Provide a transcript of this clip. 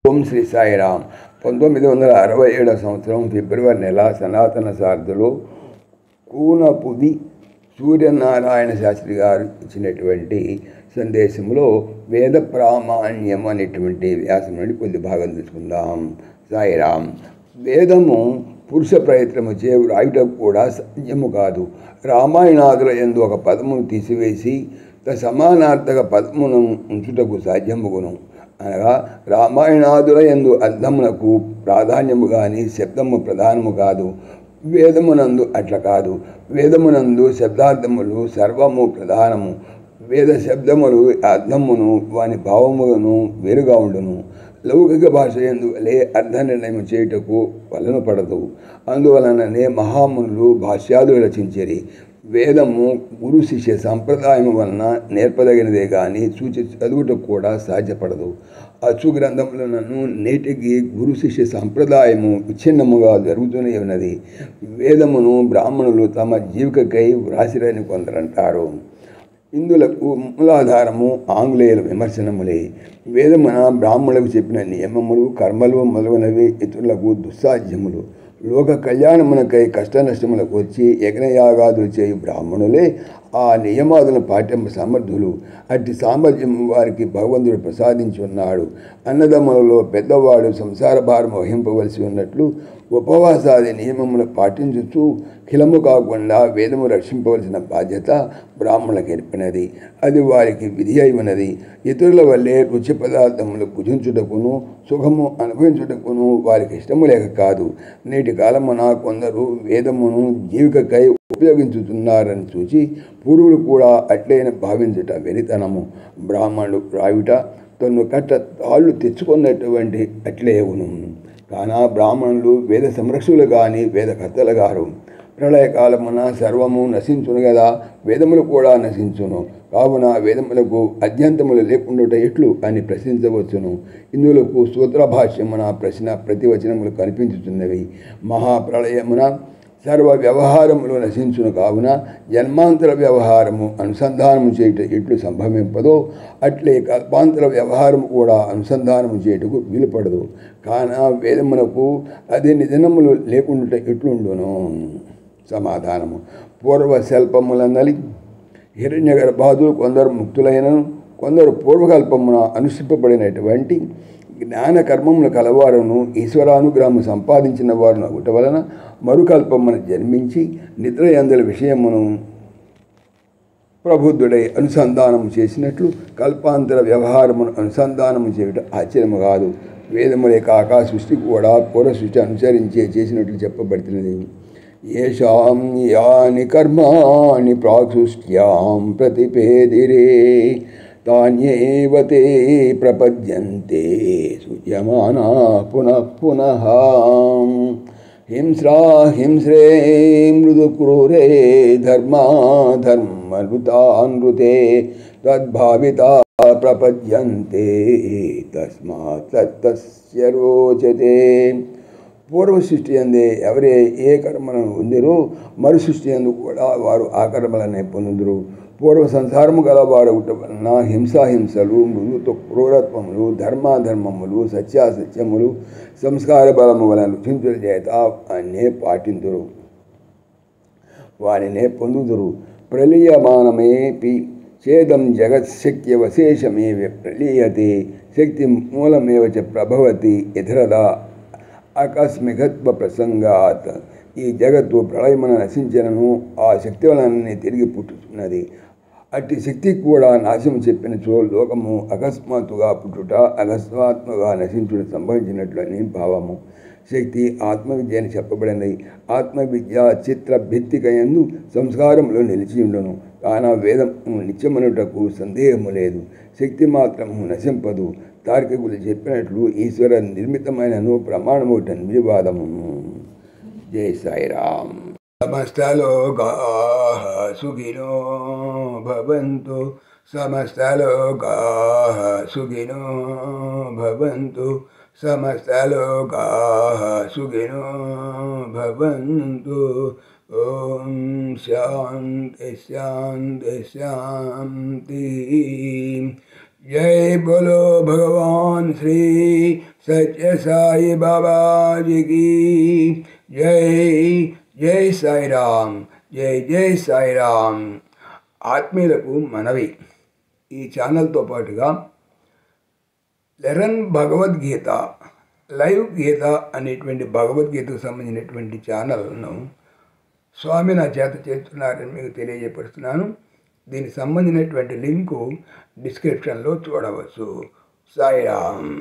ఓం శ్రీ సాయిరామ్. 1967 సంవత్సరం ఫిబ్రవరి నెల సనాతన సారథిలో కూనపుది సూర్యనారాయణ శాస్త్రి గారు ఇచ్చినటువంటి సందేశంలో వేద ప్రామాణ్యం అనేటువంటి వ్యాసం నుండి కొద్ది భాగం తీసుకుందాం. సాయిరామ్. వేదము పురుష ప్రయత్నము చే వ్రాయుట కూడా సాధ్యము కాదు. రామాయణాదుల యందు ఒక పదమును తీసివేసి సమానార్థక పదమును ఉంచుటకు సాధ్యముగును. అనగా రామాయణాదుల యందు అర్థమునకు ప్రాధాన్యము కానీ శబ్దము ప్రధానము కాదు. వేదమునందు అట్ల కాదు. వేదమునందు శబ్దార్థములు సర్వము ప్రధానము. వేద శబ్దములు అర్థమును వాని భావములను వేరుగా ఉండును. లౌకిక భాష యందు వలె అర్థ నిర్ణయం చేయుటకు వలన పడదు. అందువలననే మహామునులు భాష్యాదులు రచించిరి. వేదము గురు శిష్య సంప్రదాయము వలన నేర్పదగినదే కానీ సూచి చదువుటకు కూడా సాధ్యపడదు. అచ్చు గ్రంథములను నేటికి గురు శిష్య సంప్రదాయము విచ్ఛిన్నముగా జరుగుతూనే ఉన్నది. వేదమును బ్రాహ్మణులు తమ జీవికకై వ్రాసిరని కొందరంటారు. ఇందులకు మూలాధారము ఆంగ్లేయుల విమర్శనములే. వేదమున బ్రాహ్మణులకు చెప్పిన నియమములు కర్మలు మొదలైనవి ఇతరులకు దుస్సాధ్యములు. లోక కళ్యాణమునకై కష్ట నష్టములకు వచ్చి యజ్ఞయాగాదులు చేయు బ్రాహ్మణులే ఆ నియమాదులను పాటింప సమర్థులు. అట్టి సామర్థ్యం వారికి భగవంతుడు ప్రసాదించి ఉన్నాడు. అన్నదమ్ములలో పెద్దవాడు సంసార భారం వహింపవలసి ఉన్నట్లు ఉపవాసాది నియమములు పాటించుతూ ఖిలము కాకుండా వేదము రక్షింపవలసిన బాధ్యత బ్రాహ్మణులకు ఏర్పడినది. అది వారికి విధి అయి ఉన్నది. ఇతరుల వల్లే రుచి పదార్థములు భుజించుటకును సుఖము అనుభవించుటకును వారికి ఇష్టము లేక కాదు. నేటి కాలమున కొందరు వేదమును జీవికకై ఉపయోగించుతున్నారని చూచి పూర్వులు కూడా అట్లైన భావించుట వెరితనము. బ్రాహ్మణుడు రాయుట తను కట్ట తాళ్ళు తెచ్చుకున్నటువంటి అట్లేవును. కాన బ్రాహ్మణులు వేద సంరక్షకులు కానీ వేదకర్తలు గారు. ప్రళయకాలమున సర్వము నశించును కదా, వేదములు కూడా నశించును. కావున వేదములకు అద్యంతములు లేకుండుట ఎట్లు అని ప్రశ్నించవచ్చును. ఇందులకు సూత్రభాష్యమున ప్రశ్న ప్రతివచనములు కనిపించుతున్నవి. మహాప్రళయమున సర్వ వ్యవహారములు నశించును. కావున జన్మాంతర వ్యవహారము అనుసంధానము చేయుట ఎట్లు సంభవింపదో అట్లే కల్పాంతర వ్యవహారము కూడా అనుసంధానము చేయుటకు వీలుపడదు. కాన వేదమునకు అది నిధనములు లేకుండుట ఎట్లుండును? సమాధానము. పూర్వ శల్పములన్నలి హిరణ్య గర్భాదులు కొందరు ముక్తులైనను కొందరు పూర్వకల్పమున అనుష్ఠింపబడినటువంటి జ్ఞాన కర్మములు కలవారును ఈశ్వరానుగ్రహము సంపాదించిన వారును అగుట వలన మరుకల్పమున జన్మించి నిద్ర యందల విషయమును ప్రబుద్ధుడై అనుసంధానము చేసినట్లు కల్పాంతర వ్యవహారమును అనుసంధానము చేయుట ఆశ్చర్యము కాదు. వేదములే కాక సృష్టి కూడా పూర్వ సృష్టి అనుసరించే చేసినట్లు చెప్పబడుతున్నది. ఏషాం యాని కర్మాణి ప్రాక్సృష్ట్యాం ప్రతిపేదిరే తాన్యేవ తే ప్రపద్యంతే సూయమానా పునః పునః. హింస్రా హింస్రే మృదు క్రూరే ధర్మా ధర్మృతానృతే తద్భావితా ప్రపద్యంతే తస్మాత్ తస్య రోచతే. పూర్వ సృష్టి అందే ఎవరే ఏ కర్మలను పొందిరో మరు సృష్టి అందు కూడా వారు ఆ కర్మలనే పొందుదురు. పూర్వ సంసారము గలవారు వలన హింసాహింసలు మృదుత్వ క్రూరత్వములు ధర్మాధర్మములు సత్యాసత్యములు సంస్కార బలము వలన రుచించుల చేత అన్నే పాటింతురు, వారినే పొందుదురు. ప్రలీయమానమేపి చేదం జగత్శక్త్యవశేషమేవ ప్రలీయతే శక్తి మూలమేవ చ ప్రభవతి ఇతరదా ఆకస్మికత్వ ప్రసంగాత్. ఈ జగత్తు ప్రళయమున నశించినను ఆ శక్తి వలన తిరిగి పుట్టుతున్నది. అట్టి శక్తి కూడా నాశము చెప్పినచో లోకము అకస్మాత్తుగా పుట్టుట అకస్మాత్తుగా నశించుట సంభవించినట్లు అని భావము. శక్తి ఆత్మవిద్య అని చెప్పబడినది. ఆత్మవిద్య చిత్ర భిత్తికయందు సంస్కారములో నిలిచి ఉండును. కాన వేదము నిత్యమనుటకు సందేహము లేదు. శక్తి మాత్రము నశింపదు. తార్కికులు చెప్పినట్లు ఈశ్వర నిర్మితమైనను ప్రమాణముట నిర్వాదము. జై సాయిరామ్. సమస్తలోకాః సుఖినో భవంతు, సమస్తలోకాః సుఖినో భవంతు, సమస్తలోకాః సుఖినో భవంతు. ఓం శాంతి శాంతి శాంతి. जय बोलो भगवान श्री सत्य साई बाबा जी की जय। जय साई राम, जय जय साई రామ్. ఆత్మీయులకు మనవి, ఈ ఛానల్తో పాటుగా లెరన్ భగవద్గీత లైవ్ గీత అనేటువంటి భగవద్గీతకు సంబంధించినటువంటి ఛానల్ను స్వామి నా చేత చేస్తున్నారని మీకు తెలియజేపరుస్తున్నాను. దీనికి సంబంధించినటువంటి లింకు డిస్క్రిప్షన్లో చూడవచ్చు. సాయి రామ్.